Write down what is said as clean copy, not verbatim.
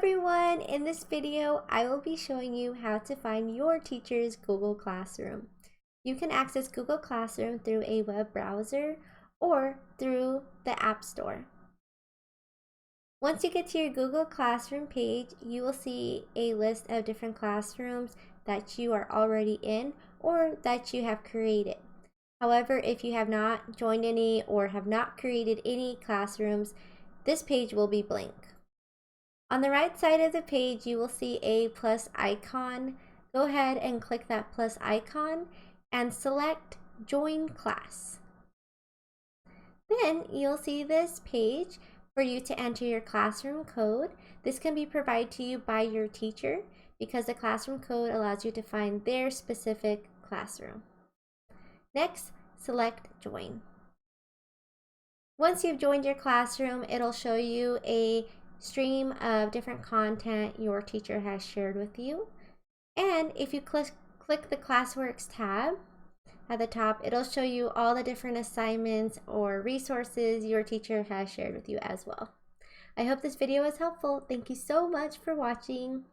everyone! In this video, I will be showing you how to find your teacher's Google Classroom. You can access Google Classroom through a web browser or through the App Store. Once you get to your Google Classroom page, you will see a list of different classrooms that you are already in or that you have created. However, if you have not joined any or have not created any classrooms, this page will be blank. On the right side of the page, you will see a plus icon. Go ahead and click that plus icon and select Join Class. Then you'll see this page for you to enter your classroom code. This can be provided to you by your teacher because the classroom code allows you to find their specific classroom. Next, select Join. Once you've joined your classroom, it'll show you a stream of different content your teacher has shared with you. And if you click the Classworks tab at the top, it'll show you all the different assignments or resources your teacher has shared with you as well. I hope this video was helpful. Thank you so much for watching.